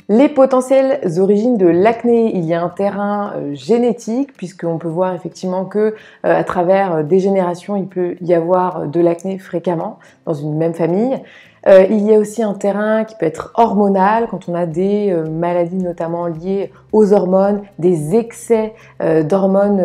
Les potentielles origines de l'acné, il y a un terrain génétique, puisqu'on peut voir effectivement que à travers des générations, il peut y avoir de l'acné fréquemment dans une même famille. Il y a aussi un terrain qui peut être hormonal, quand on a des maladies notamment liées aux hormones, des excès d'hormones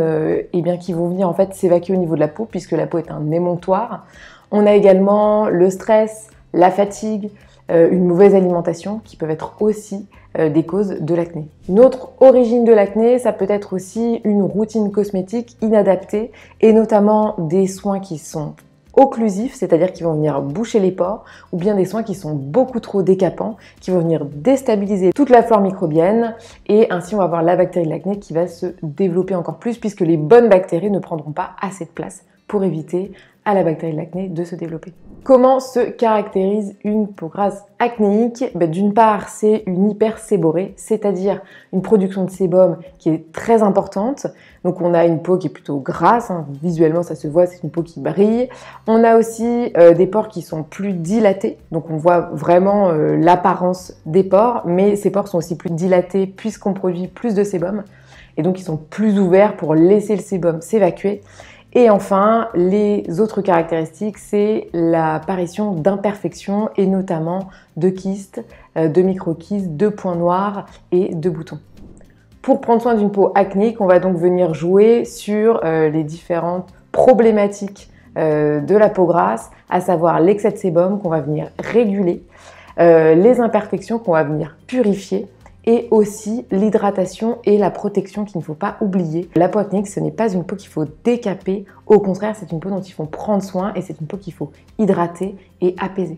qui vont venir en fait s'évacuer au niveau de la peau, puisque la peau est un émonctoire. On a également le stress, la fatigue, une mauvaise alimentation qui peuvent être aussi des causes de l'acné. Une autre origine de l'acné, ça peut être aussi une routine cosmétique inadaptée et notamment des soins qui sont occlusifs, c'est-à-dire qui vont venir boucher les pores, ou bien des soins qui sont beaucoup trop décapants, qui vont venir déstabiliser toute la flore microbienne, et ainsi on va avoir la bactérie de l'acné qui va se développer encore plus, puisque les bonnes bactéries ne prendront pas assez de place pour éviter à la bactérie de l'acné de se développer. Comment se caractérise une peau grasse acnéique? D'une part, c'est une hyperséborrhée, c'est-à-dire une production de sébum qui est très importante. Donc on a une peau qui est plutôt grasse, visuellement ça se voit, c'est une peau qui brille. On a aussi des pores qui sont plus dilatés, donc on voit vraiment l'apparence des pores, mais ces pores sont aussi plus dilatés puisqu'on produit plus de sébum, et donc ils sont plus ouverts pour laisser le sébum s'évacuer. Et enfin, les autres caractéristiques, c'est l'apparition d'imperfections et notamment de kystes, de micro-kystes, de points noirs et de boutons. Pour prendre soin d'une peau acnéique, on va donc venir jouer sur les différentes problématiques de la peau grasse, à savoir l'excès de sébum qu'on va venir réguler, les imperfections qu'on va venir purifier, et aussi l'hydratation et la protection qu'il ne faut pas oublier. La peau acnéique, ce n'est pas une peau qu'il faut décaper, au contraire, c'est une peau dont il faut prendre soin et c'est une peau qu'il faut hydrater et apaiser.